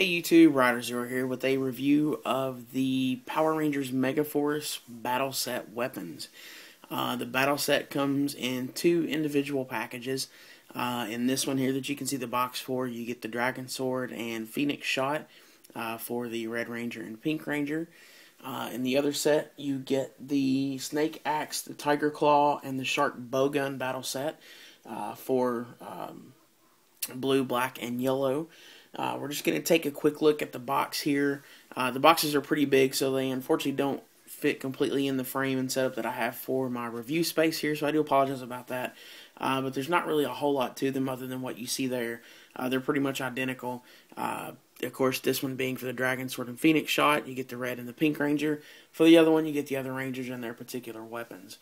Hey YouTube, Rider0 here with a review of the Power Rangers Megaforce battle set weapons. The battle set comes in two individual packages. In this one here that you can see the box for, you get the Dragon Sword and Phoenix Shot for the Red Ranger and Pink Ranger. In the other set, you get the Snake Axe, the Tiger Claw, and the Shark Bowgun battle set for blue, black, and yellow. We're just going to take a quick look at the box here. The boxes are pretty big, so they unfortunately don't fit completely in the frame and setup that I have for my review space here, so I do apologize about that. But there's not really a whole lot to them other than what you see there. They're pretty much identical. Of course, this one being for the Dragon Sword and Phoenix Shot, you get the Red and the Pink Ranger. For the other one, you get the other Rangers and their particular weapons.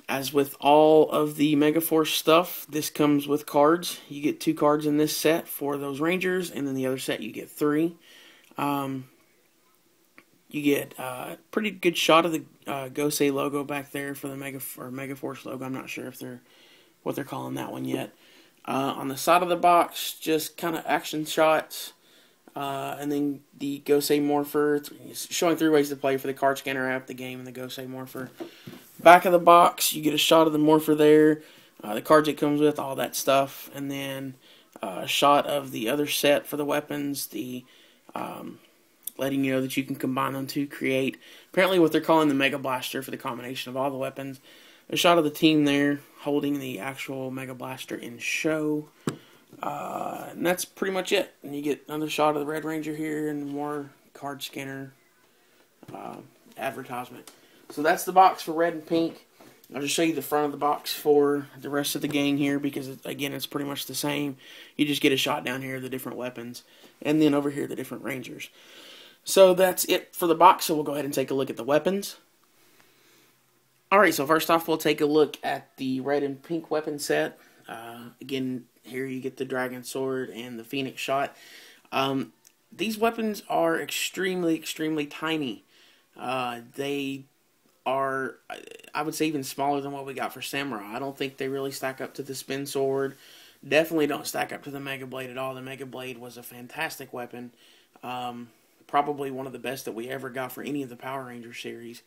As with all of the Megaforce stuff, this comes with cards. You get 2 cards in this set for those Rangers, and then the other set you get 3. You get a pretty good shot of the Gosei logo back there for the Megaforce logo. I'm not sure if what they're calling that one yet. On the side of the box, just kind of action shots, and then the Gosei Morpher, showing 3 ways to play for the card scanner app, the game, and the Gosei Morpher. Back of the box, you get a shot of the Morpher there, the cards it comes with, all that stuff, and then a shot of the other set for the weapons, the letting you know that you can combine them to create, apparently what they're calling the Mega Blaster for the combination of all the weapons. A shot of the team there holding the actual Mega Blaster in show, and that's pretty much it. And you get another shot of the Red Ranger here and more card scanner advertisement. So that's the box for red and pink. I'll just show you the front of the box for the rest of the gang here because, again, it's pretty much the same. You just get a shot down here of the different weapons, and then over here the different Rangers. So that's it for the box, so we'll go ahead and take a look at the weapons. Alright, so first off we'll take a look at the red and pink weapon set. Again, here you get the Dragon Sword and the Phoenix Shot. These weapons are extremely, extremely tiny. They are, I would say, even smaller than what we got for Samurai. I don't think they really stack up to the Spin Sword. Definitely don't stack up to the Mega Blade at all. The Mega Blade was a fantastic weapon. Probably one of the best that we ever got for any of the Power Rangers series.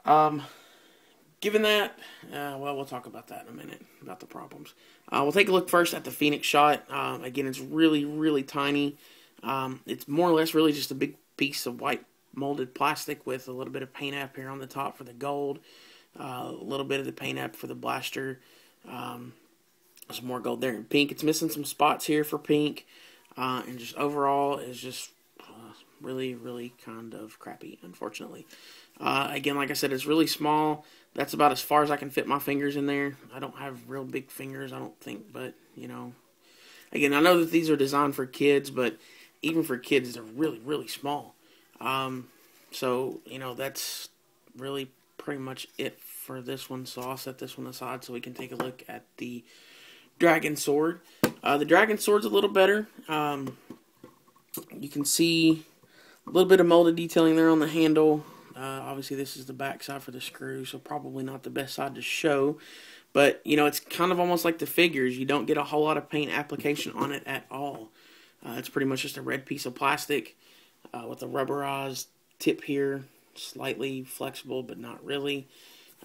Given that, well, we'll talk about that in a minute, about the problems. We'll take a look first at the Phoenix Shot. Again, it's really, really tiny. It's more or less really just a big piece of white molded plastic with a little bit of paint app here on the top for the gold, a little bit of the paint app for the blaster, some more gold there in pink. It's missing some spots here for pink, and just overall is just really, really kind of crappy, unfortunately. Again, like I said, it's really small. That's about as far as I can fit my fingers in there. I don't have real big fingers, I don't think, but, you know. Again, I know that these are designed for kids, but even for kids, they're really, really small. So, you know, that's really pretty much it for this one. So I'll set this one aside so we can take a look at the Dragon Sword. The Dragon Sword's a little better. You can see a little bit of molded detailing there on the handle. Obviously, this is the back side for the screw, so probably not the best side to show. But, you know, it's kind of almost like the figures. You don't get a whole lot of paint application on it at all. It's pretty much just a red piece of plastic with a rubberized tip here, slightly flexible, but not really.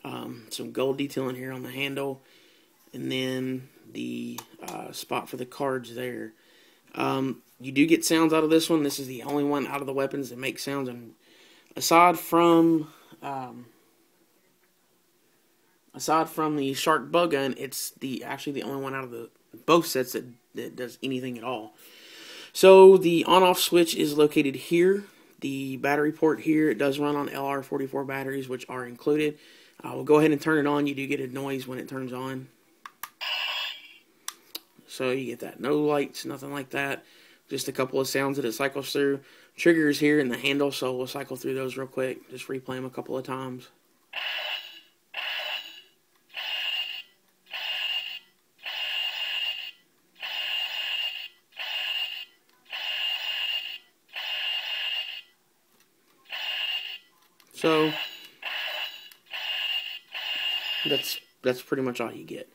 Some gold detailing here on the handle, and then the spot for the cards there. You do get sounds out of this one. This is the only one out of the weapons that makes sounds, and aside from the Shark Bowgun, it's actually the only one out of the both sets that does anything at all. So the on-off switch is located here. The battery port here, it does run on LR44 batteries, which are included. We'll go ahead and turn it on. You do get a noise when it turns on. So you get that. No lights, nothing like that. Just a couple of sounds that it cycles through. Triggers here in the handle, so we'll cycle through those real quick. Just replay them a couple of times. So that's pretty much all you get.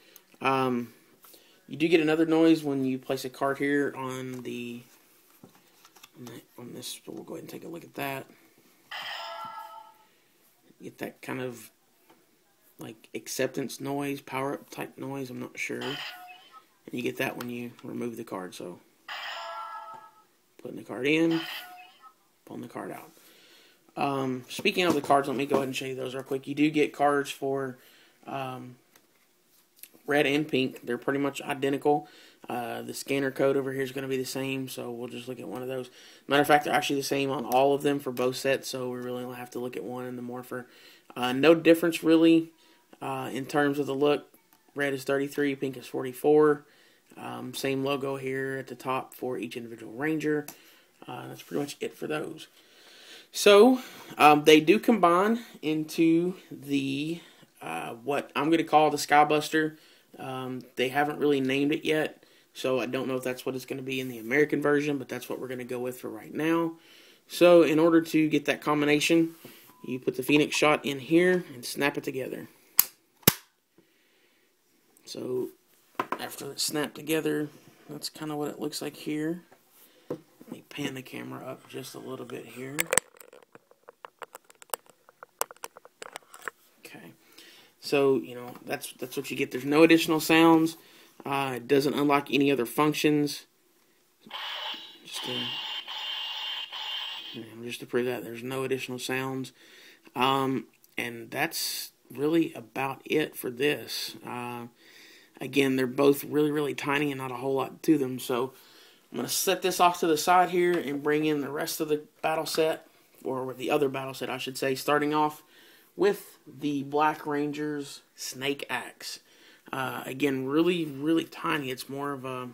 You do get another noise when you place a card here on the on this, we'll go ahead and take a look at that. Get that kind of like acceptance noise, power up type noise, I'm not sure. And you get that when you remove the card. So putting the card in, pulling the card out. Speaking of the cards, let me go ahead and show you those real quick. You do get cards for red and pink. They're pretty much identical. The scanner code over here is going to be the same, so we'll just look at one of those. Matter of fact, they're actually the same on all of them for both sets, so we really only have to look at one and the morpher. No difference really in terms of the look. Red is 33, pink is 44. Same logo here at the top for each individual Ranger. That's pretty much it for those. So, they do combine into the, what I'm going to call the Skybuster. They haven't really named it yet, so I don't know if that's what it's going to be in the American version, but that's what we're going to go with for right now. So, in order to get that combination, you put the Phoenix shot in here and snap it together. So, after it's snapped together, that's kind of what it looks like here. Let me pan the camera up just a little bit here. Okay. So, you know, that's what you get. There's no additional sounds. It doesn't unlock any other functions. Just to prove that, there's no additional sounds. And that's really about it for this. Again, they're both really, really tiny and not a whole lot to them. So I'm going to set this off to the side here and bring in the rest of the battle set, or the other battle set, I should say, starting off with the Black Ranger's Snake Axe. Again, really, really tiny. It's more of a,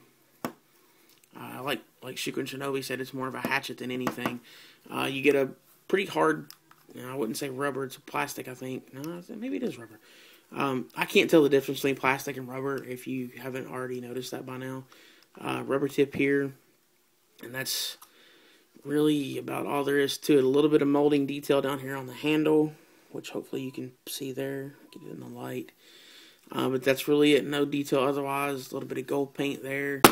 like Shuko and Shinobi said, it's more of a hatchet than anything. You get a pretty hard, I wouldn't say rubber, it's a plastic, I think. No, maybe it is rubber. I can't tell the difference between plastic and rubber if you haven't already noticed that by now. Rubber tip here, and that's really about all there is to it. A little bit of molding detail down here on the handle, which hopefully you can see there. Get it in the light. But that's really it. No detail otherwise. A little bit of gold paint there.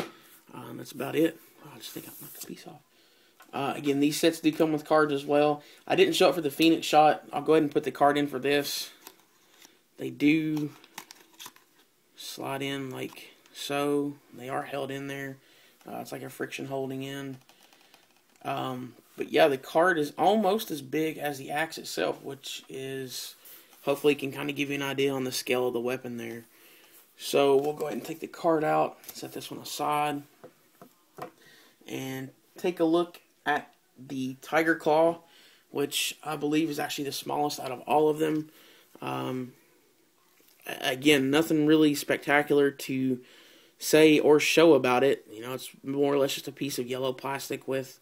That's about it. Oh, I just think I knocked a piece off. Again, these sets do come with cards as well. I didn't show it for the Phoenix shot. I'll go ahead and put the card in for this. They do slide in like so. They are held in there. It's like a friction holding in. But yeah, the card is almost as big as the axe itself, which is, hopefully can kind of give you an idea on the scale of the weapon there. So we'll go ahead and take the card out, set this one aside, and take a look at the Tiger Claw, which I believe is actually the smallest out of all of them. Again, nothing really spectacular to say or show about it. You know, it's more or less just a piece of yellow plastic with,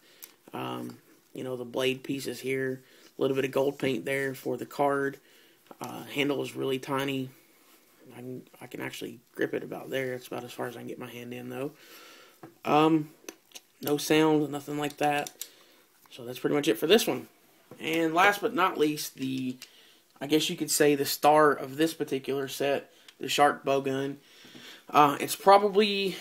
you know, the blade pieces here. A little bit of gold paint there for the card. Handle is really tiny. I can actually grip it about there. It's about as far as I can get my hand in, though. No sound, nothing like that. So that's pretty much it for this one. And last but not least, I guess you could say the star of this particular set, the Shark Bowgun. It's probably,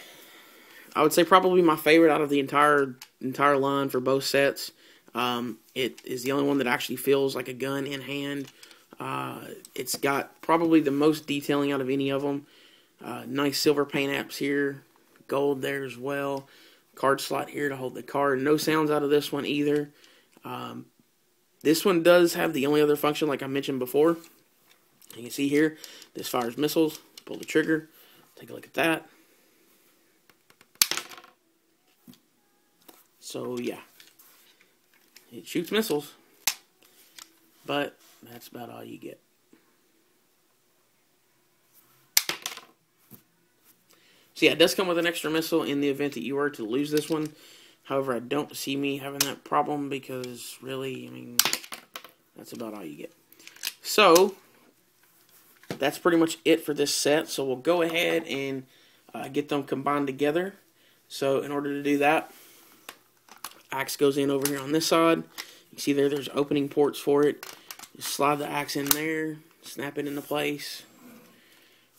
I would say probably my favorite out of the entire line for both sets. It is the only one that actually feels like a gun in hand. It's got probably the most detailing out of any of them. Nice silver paint apps here, gold there as well. Card slot here to hold the card. No sounds out of this one either. This one does have the only other function, like I mentioned before. You can see here, this fires missiles. Pull the trigger. Take a look at that. So yeah, it shoots missiles, but that's about all you get. So yeah, it does come with an extra missile in the event that you were to lose this one. However, I don't see me having that problem because really, I mean, that's about all you get. So that's pretty much it for this set. So we'll go ahead and get them combined together. So in order to do that, axe goes in over here on this side. You see there's opening ports for it. Just slide the axe in there, snap it into place.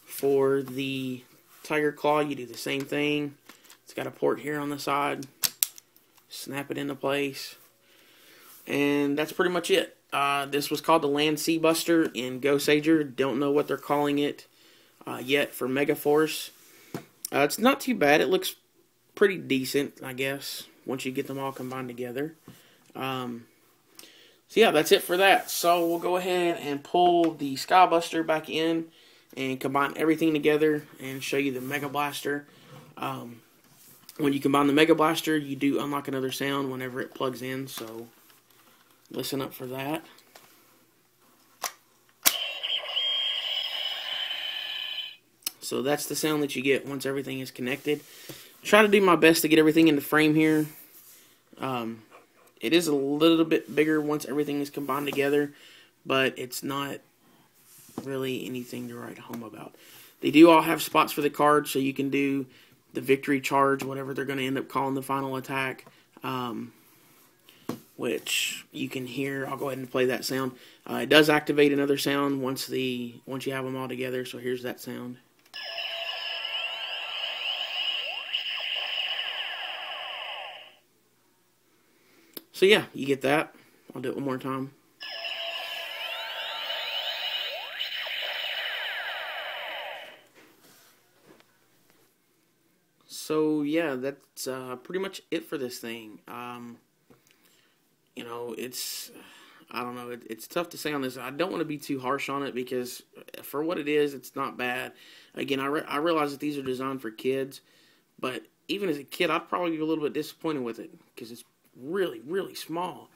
For the Tiger Claw, you do the same thing. It's got a port here on the side. snap it into place, and that's pretty much it. This was called the Land Sea Buster in Go Sager. Don't know what they're calling it yet for Megaforce. It's not too bad. It looks pretty decent, I guess, once you get them all combined together. So yeah, that's it for that. So we'll go ahead and pull the Sky Buster back in and combine everything together and show you the Mega Blaster. When you combine the Mega Blaster, you do unlock another sound whenever it plugs in, so listen up for that. So that's the sound that you get once everything is connected. Try to do my best to get everything in the frame here. It is a little bit bigger once everything is combined together, but it's not really anything to write home about. They do all have spots for the cards, so you can do the victory charge, whatever they're going to end up calling the final attack, which you can hear. I'll go ahead and play that sound. It does activate another sound once you have them all together, so here's that sound. So yeah, you get that. I'll do it one more time. So yeah, that's pretty much it for this thing. You know, I don't know, it's tough to say on this. I don't want to be too harsh on it because for what it is, it's not bad. Again, I realize that these are designed for kids, but even as a kid, I'd probably be a little bit disappointed with it because it's really, really small.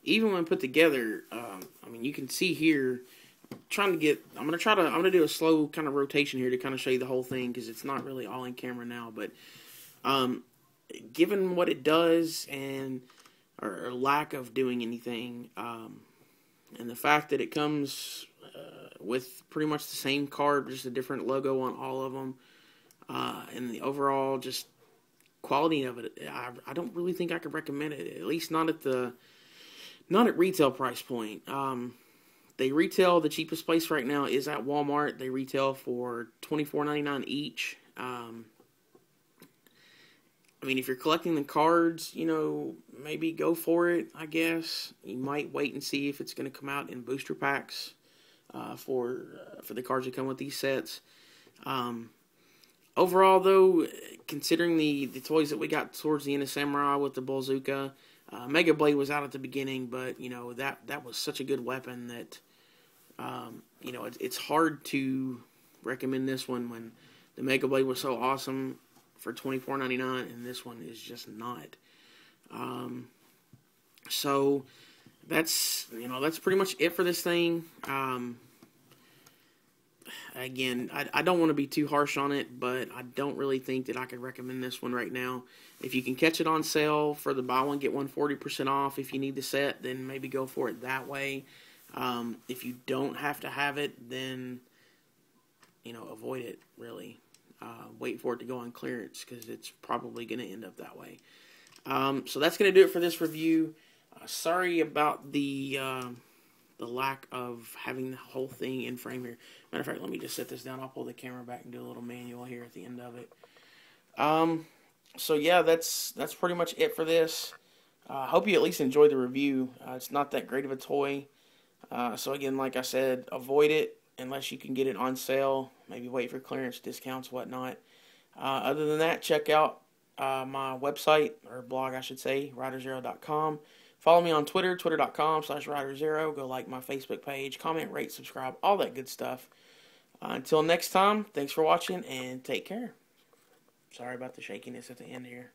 Even when put together, I mean, you can see here. I'm gonna do a slow kind of rotation here to kind of show you the whole thing because it's not really all in camera now. But given what it does or lack of doing anything, and the fact that it comes with pretty much the same card, just a different logo on all of them, and the overall just quality of it, I don't really think I could recommend it. At least not at retail price point. They retail, the cheapest place right now is at Walmart. They retail for $24.99 each. I mean, if you're collecting the cards, you know, maybe go for it, I guess. You might wait and see if it's going to come out in booster packs for the cards that come with these sets. Overall, though, considering the toys that we got towards the end of Samurai with the Bazooka, Mega Blade was out at the beginning, but, you know, that was such a good weapon that, you know, it's hard to recommend this one when the Mega Blade was so awesome for $24.99, and this one is just not. So that's pretty much it for this thing. Again, I don't want to be too harsh on it, but I don't really think that I could recommend this one right now. If you can catch it on sale for the buy one, get one 40% off, if you need the set, then maybe go for it that way. If you don't have to have it, then, you know, avoid it, really. Wait for it to go on clearance, because it's probably going to end up that way. So that's going to do it for this review. Sorry about the lack of having the whole thing in frame here. Matter of fact, let me just set this down. I'll pull the camera back and do a little manual here at the end of it. So yeah, that's pretty much it for this. I hope you at least enjoyed the review. It's not that great of a toy. So again, like I said, avoid it unless you can get it on sale. Maybe wait for clearance, discounts, whatnot. Other than that, check out my website, or blog I should say, riderzero.com. Follow me on Twitter, twitter.com/riderzero. Go like my Facebook page, comment, rate, subscribe, all that good stuff. Until next time, thanks for watching and take care. Sorry about the shakiness at the end here.